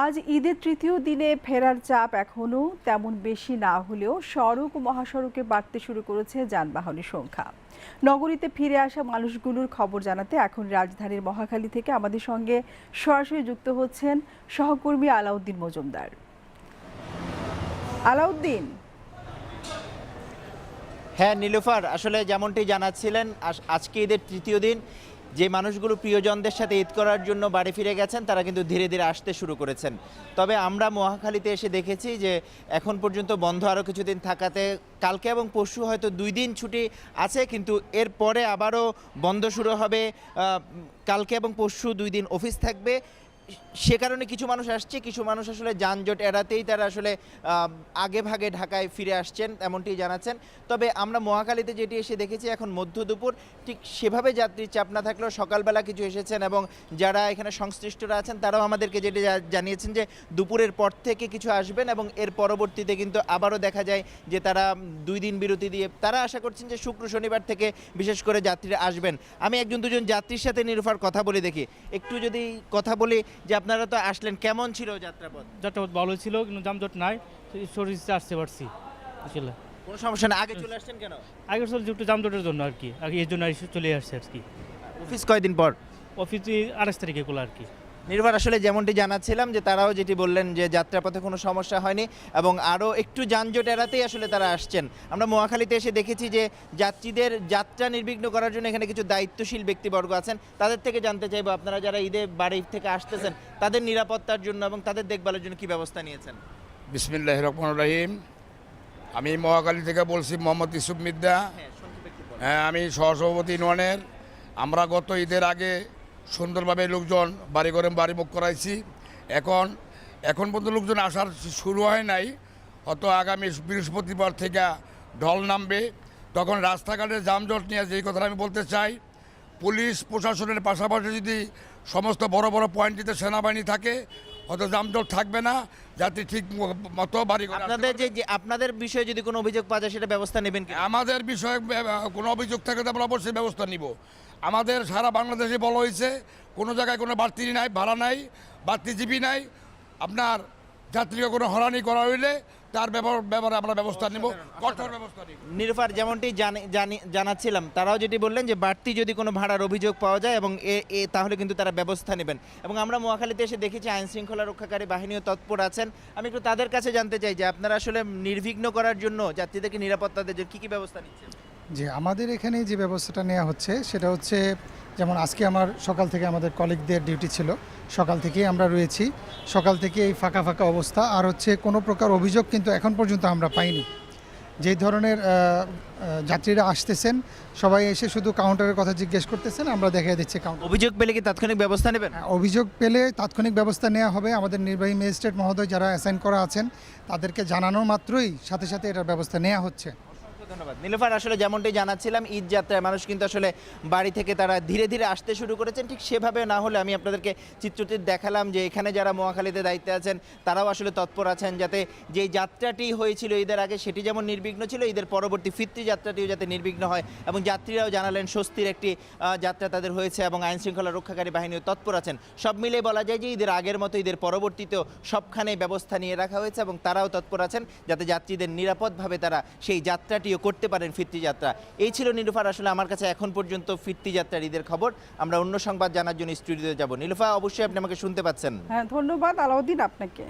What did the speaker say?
আজ ঈদের তৃতীয় দিনে ফেরার চাপ এখনও তেমন বেশি না হলেও সড়ক ও মহাসড়কে বাড়তে শুরু করেছে যানবাহনের সংখ্যা। নগরীতে ফিরে আসা মানুষগুলোর খবর জানাতে এখন রাজধানীর মহাখালী থেকে আমাদের সঙ্গে সরাসরি যুক্ত হচ্ছেন সহকর্মী আলাউদ্দিন মজুমদার। আলাউদ্দিন। হ্যাঁ নীলুফার, আসলে যেমনটি জানাচ্ছিলেন, আজকে ঈদের তৃতীয় দিন। যে মানুষগুলো প্রিয়জনদের সাথে ঈদ করার জন্য বাড়ি ফিরে গেছেন তারা কিন্তু ধীরে ধীরে আসতে শুরু করেছেন। তবে আমরা মহাখালীতে এসে দেখেছি যে এখন পর্যন্ত বন্ধ আরও কিছুদিন থাকাতে কালকে এবং পরশু হয়তো 2 দিন ছুটি আছে, কিন্তু এরপরে আবারও বন্ধ শুরু হবে। কালকে এবং পরশু 2 দিন অফিস থাকবে। সে কারণে কিছু মানুষ আসছে, কিছু মানুষ আসলে যানজট এড়াতেই তারা আসলে আগে ভাগে ঢাকায় ফিরে আসছেন এমনটি জানাচ্ছেন। তবে আমরা মহাখালীতে যেটি এসে দেখেছি এখন মধ্য দুপুর, ঠিক সেভাবে যাত্রীর চাপ না থাকলেও সকালবেলা কিছু এসেছেন এবং যারা এখানে সংশ্লিষ্টরা আছেন তারাও আমাদেরকে যেটি জানিয়েছেন যে দুপুরের পর থেকে কিছু আসবেন এবং এর পরবর্তীতে কিন্তু আবারও দেখা যায় যে তারা 2 দিন বিরতি দিয়ে তারা আশা করছেন যে শুক্র শনিবার থেকে বিশেষ করে যাত্রীরা আসবেন। আমি একজন দুজন যাত্রীর সাথে নিরুফার কথা বলে দেখি, একটু যদি কথা বলি যে আপনারা তো আসলেন, কেমন ছিল যাত্রাপথ? যাত্রাপথ ভালো ছিল, কিন্তু যানজট নাই, শরীর আসতে পারছি আসলে কোনো সমস্যা না। আগে চলে আসছেন কেন? আগে চলছে একটু যানজটের জন্য আর কি, আগে এই জন্য চলে আসছে আর কি। অফিস কয়দিন পর? অফিস 28 তারিখে খোলা আর কি। নির্ভর, আসলে যেমনটি জানাচ্ছিলাম যে তারাও যেটি বললেন যে যাত্রাপথে কোনো সমস্যা হয়নি এবং আরও একটু যানজট এড়াতেই আসলে তারা আসছেন। আমরা মহাখালীতে এসে দেখেছি যে যাত্রীদের যাত্রা নির্বিঘ্ন করার জন্য এখানে কিছু দায়িত্বশীল ব্যক্তিবর্গ আছেন। তাদের থেকে জানতে চাইবো আপনারা যারা ঈদে বাড়ি থেকে আসতেছেন তাদের নিরাপত্তার জন্য এবং তাদের দেখভালের জন্য কী ব্যবস্থা নিয়েছেন? বিসমিল্লাহির রহমানির রহিম। আমি মহাখালী থেকে বলছি, মোহাম্মদ ইউসুফ মিদ্দা। হ্যাঁ, আমি সহসভাপতি ইউনিয়নের। আমরা গত ঈদের আগে সুন্দরভাবে লোকজন বাড়ি ঘরে বাড়ি মুখ করাইছি। এখন পর্যন্ত লোকজন আসার শুরু হয় নাই, হয়তো আগামী বৃহস্পতিবার থেকে ঢল নামবে। তখন রাস্তাঘাটে যানজট নিয়ে যেই কথাটা আমি বলতে চাই, পুলিশ প্রশাসনের পাশাপাশি যদি সমস্ত বড় বড় পয়েন্টটিতে সেনাবাহিনী থাকে হয়তো যানজট থাকবে না, যাতে ঠিক মতো বাড়ি ঘরে আপনাদের যে আপনাদের বিষয়ে যদি কোনো অভিযোগ পাওয়া যায় সেটা ব্যবস্থা নেবেন কি? আমাদের বিষয়ে কোনো অভিযোগ থাকলে আমরা অবশ্যই ব্যবস্থা নিব। আমাদের সারা বাংলাদেশে বলা হয়েছে কোনো জায়গায় কোনো বাড়তি নাই, ভাড়া নাই, বাড়তিজীবী নাই। আপনার যাত্রীকে কোনো হয়রানি করা হইলে তার ব্যাপারে আমরা ব্যবস্থা নিব, কঠোর ব্যবস্থা নিব। নিরুফার, যেমনটি জানাচ্ছিলাম, তারাও যেটি বললেন যে বাড়তি যদি কোনো ভাড়ার অভিযোগ পাওয়া যায় এবং তাহলে কিন্তু তারা ব্যবস্থা নেবেন। এবং আমরা মহাখালীতে এসে দেখেছি আইন শৃঙ্খলা রক্ষাকারী বাহিনীও তৎপর আছেন। আমি একটু তাদের কাছে জানতে চাই যে আপনারা আসলে নির্বিঘ্ন করার জন্য যাত্রীদেরকে নিরাপত্তা দেওয়ার জন্য কী কী ব্যবস্থা নিচ্ছেন? যে আমাদের এখানে যে ব্যবস্থাটা নেওয়া হচ্ছে সেটা হচ্ছে, যেমন আজকে আমার সকাল থেকে আমাদের কলিগদের ডিউটি ছিল, সকাল থেকেই আমরা রয়েছি, সকাল থেকে এই ফাঁকা ফাঁকা অবস্থা। আর হচ্ছে কোনো প্রকার অভিযোগ কিন্তু এখন পর্যন্ত আমরা পাইনি। যেই ধরনের যাত্রীরা আসতেছেন সবাই এসে শুধু কাউন্টারের কথা জিজ্ঞেস করতেছেন, আমরা দেখিয়ে দিচ্ছি কাউন্টার। অভিযোগ পেলে কি তাৎক্ষণিক ব্যবস্থা নেবেন? অভিযোগ পেলে তাৎক্ষণিক ব্যবস্থা নেওয়া হবে। আমাদের নির্বাহী ম্যাজিস্ট্রেট মহোদয় যারা অ্যাসাইন করা আছেন তাদেরকে জানানো মাত্রই সাথে সাথে এটার ব্যবস্থা নেওয়া হচ্ছে। ধন্যবাদ নীলুফার। আসলে যেমনটি জানাচ্ছিলাম, ঈদ যাত্রায় মানুষ কিন্তু আসলে বাড়ি থেকে তারা ধীরে ধীরে আসতে শুরু করেছেন। ঠিক সেভাবে না হলে আমি আপনাদেরকে চিত্রটি দেখালাম যে এখানে যারা মহাখালীতে দায়িত্বে আছেন তারাও আসলে তৎপর আছেন যাতে যেই যাত্রাটি হয়েছিল ঈদের আগে সেটি যেমন নির্বিঘ্ন ছিল, ঈদের পরবর্তী ফিরতি যাত্রাটিও যাতে নির্বিঘ্ন হয়। এবং যাত্রীরাও জানালেন স্বস্তির একটি যাত্রা তাদের হয়েছে এবং আইন শৃঙ্খলা রক্ষাকারী বাহিনীও তৎপর আছেন। সব মিলে বলা যায় যে ঈদের আগের মতো ঈদের পরবর্তীতেও সবখানেই ব্যবস্থা নিয়ে রাখা হয়েছে এবং তারাও তৎপর আছেন যাতে যাত্রীদের নিরাপদভাবে তারা সেই যাত্রাটিও করতে পারেন, ফিরতি যাত্রা। এই ছিল নীলুফার আসলে আমার কাছে এখন পর্যন্ত ফিরতি যাত্রার ঈদের খবর। আমরা অন্য সংবাদ জানার জন্য স্টুডিওতে যাব। নীলুফা, অবশ্যই আপনি আমাকে শুনতে পাচ্ছেন? হ্যাঁ, ধন্যবাদ আলাউদ্দিন আপনাকে।